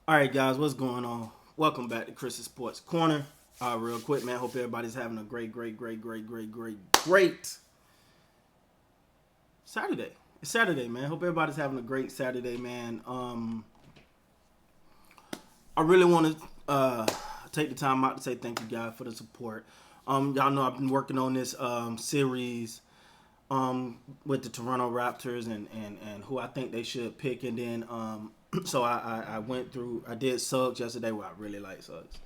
All right, guys, what's going on? Welcome back to Chris's Sports Corner. Real quick, man. Hope everybody's having a great Saturday. It's Saturday, man. Hope everybody's having a great Saturday, man. I really want to take the time out to say thank you, guys, for the support. Y'all know I've been working on this series with the Toronto Raptors and who I think they should pick, and then so I went through. I did Suggs yesterday, where I really like Suggs.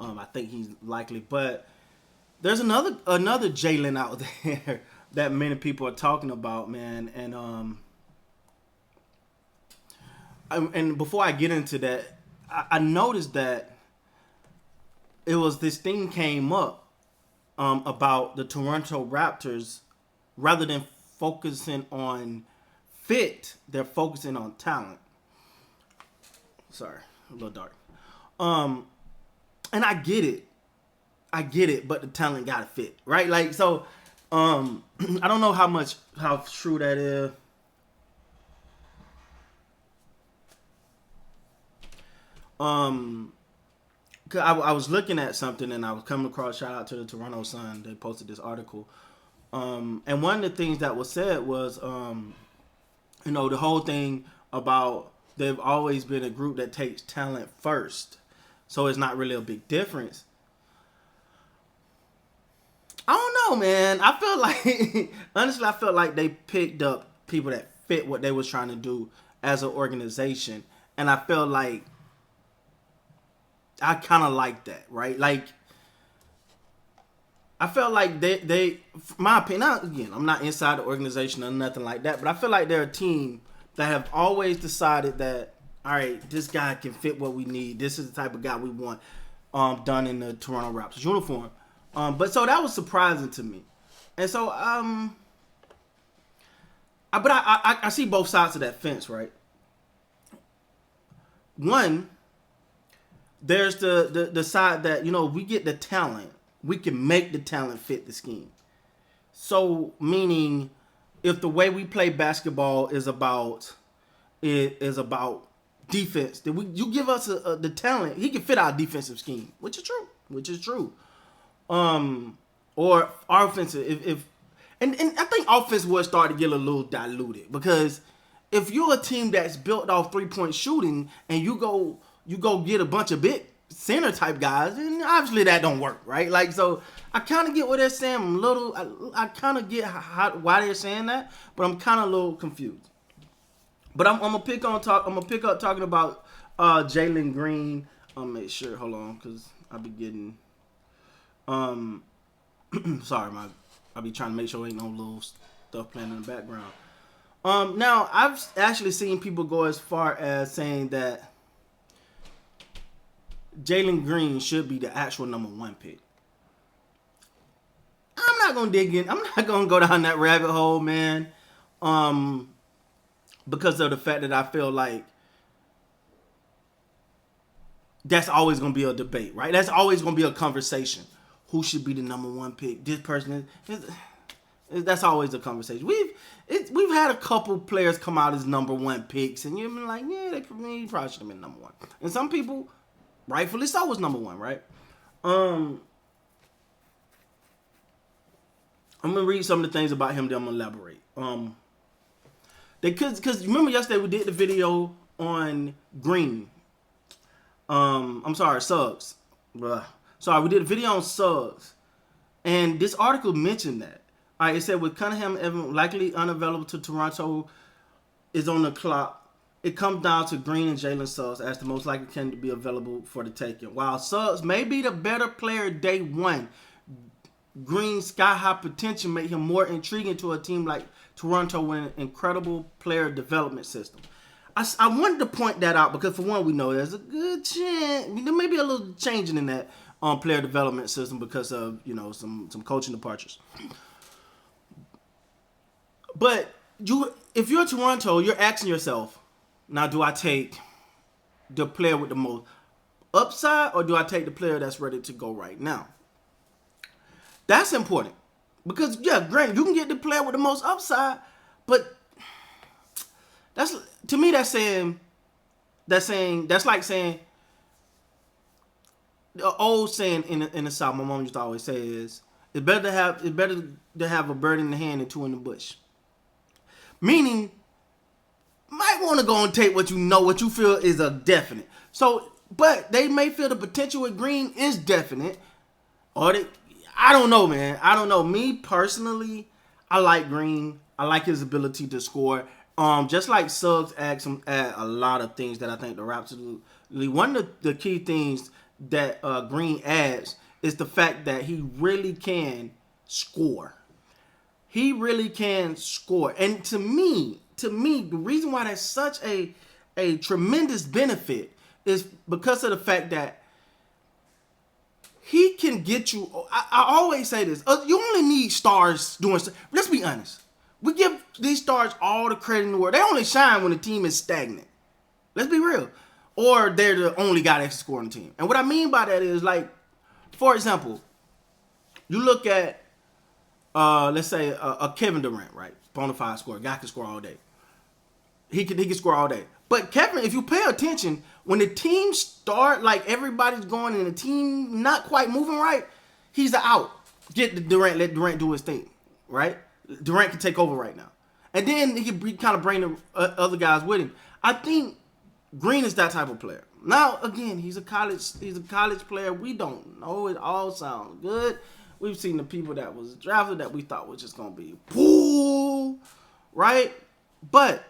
I think he's likely, but there's another Jalen out there that many people are talking about, man. And before I get into that, I noticed that it was this thing came up about the Toronto Raptors. Rather than focusing on fit, they're focusing on talent. Sorry, a little dark. And I get it, but the talent gotta fit, right? Like, so, I don't know how true that is. Cause I was looking at something and I was coming across. Shout out to the Toronto Sun. They posted this article. And one of the things that was said was, the whole thing about they've always been a group that takes talent first. So it's not really a big difference. I don't know, man. I feel like, honestly, I felt like they picked up people that fit what they was trying to do as an organization. And I feel like I kind of like that, right? Like, I felt like they, my opinion, again, I'm not inside the organization or nothing like that, but I feel like they're a team that have always decided that, all right, this guy can fit what we need. This is the type of guy we want done in the Toronto Raptors uniform. But so that was surprising to me. And so, I see both sides of that fence, right? One, there's the side that, we get the talent. We can make the talent fit the scheme. So, meaning, if the way we play basketball is about defense, then you give us the talent, he can fit our defensive scheme, which is true. Or offensive, if and I think offense will start to get a little diluted, because if you're a team that's built off 3-point shooting and you go get a bunch of big center type guys, and obviously that don't work, right? Like, so I kind of get what they're saying. I kind of get why they're saying that, but I'm kind of a little confused. But I'm gonna pick up talking about Jalen Green. I'll make sure. Hold on, because I'll be getting sorry, I'll be trying to make sure ain't no little stuff playing in the background. Now I've actually seen people go as far as saying that Jalen Green should be the actual number 1 pick. I'm not gonna dig in. I'm not gonna go down that rabbit hole, man. Because of the fact that I feel like that's always gonna be a debate, right? That's always gonna be a conversation. Who should be the number 1 pick? This person that's always a conversation. We've had a couple players come out as number 1 picks, and you've been like, yeah, they probably should have been number 1. And some people, rightfully so, was number 1, right? I'm gonna read some of the things about him that I'm gonna elaborate. Because remember yesterday we did the video on Green. I'm sorry, Suggs. Sorry, we did a video on Suggs, and this article mentioned that. All right, it said with Cunningham Evan likely unavailable to Toronto is on the clock, it comes down to Green and Jalen Suggs as the most likely candidate to be available for the taking. While Suggs may be the better player day one, Green's sky-high potential make him more intriguing to a team like Toronto with an incredible player development system. I wanted to point that out because, for one, we know there's a good chance, there may be a little changing in that player development system because of, some coaching departures. But if you're Toronto, you're asking yourself, now, do I take the player with the most upside, or do I take the player that's ready to go right now? That's important. Because, granted, you can get the player with the most upside, but that's like saying the old saying in the South, my mom used to always say is, it's better to have a bird in the hand than two in the bush. Meaning, might want to go and take what you feel is a definite. So, but they may feel the potential with Green is definite, or I don't know, man. I don't know. Me personally, I like Green. I like his ability to score. Just like Suggs add a lot of things that I think the Raptors. One of the key things that Green adds is the fact that he really can score. He really can score, and to me, the reason why that's such a tremendous benefit is because of the fact that he can get you. I always say this: you only need stars doing. Let's be honest. We give these stars all the credit in the world. They only shine when the team is stagnant. Let's be real. Or they're the only guy that can score on the team. And what I mean by that is, like, for example, you look at, let's say, a Kevin Durant, right? Bonafide scorer. Guy can score all day. He can score all day. But Kevin, if you pay attention, when the team start, like, everybody's going and the team not quite moving right, he's the out. Get the Durant, let Durant do his thing, right? Durant can take over right now. And then he can kind of bring the other guys with him. I think Green is that type of player. Now, again, he's a college player. We don't know. It all sounds good. We've seen the people that was drafted that we thought was just going to be pool, right? But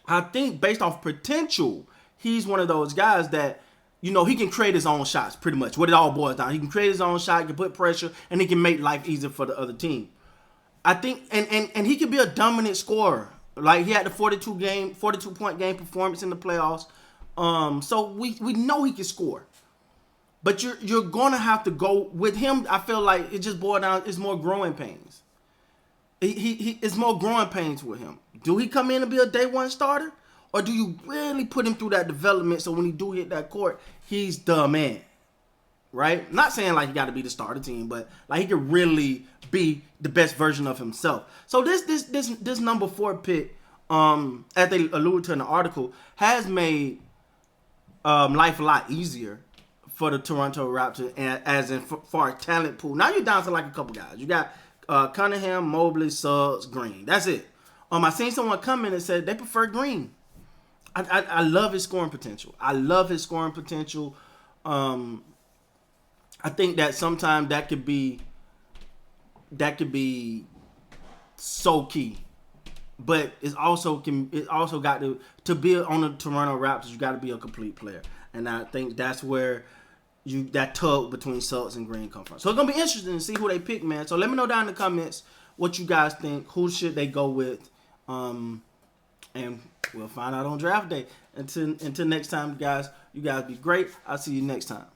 I think based off potential, he's one of those guys that, he can create his own shots pretty much. What it all boils down. He can create his own shot, he can put pressure, and he can make life easier for the other team. I think, and he can be a dominant scorer. Like, he had the 42-point game performance in the playoffs. So we know he can score. But you're gonna have to go with him. I feel like it just boils down. It's more growing pains. It's more growing pains with him. Do he come in and be a day one starter, or do you really put him through that development so when he do hit that court, he's the man? Right? Not saying like he got to be the starter team, but like he could really be the best version of himself. So this number 4 pick, as they alluded to in the article, has made life a lot easier for the Toronto Raptors, as in for a talent pool. Now you're down to like a couple guys. You got Cunningham, Mobley, Suggs, Green. That's it. I seen someone come in and said they prefer Green. I love his scoring potential. I think that sometimes that could be so key, but it also got to be on the Toronto Raptors. You got to be a complete player, and I think that's where that tug between Suggs and Green come from. So it's gonna be interesting to see who they pick, man. So let me know down in the comments what you guys think. Who should they go with? And we'll find out on draft day. Until next time, guys. You guys be great. I'll see you next time.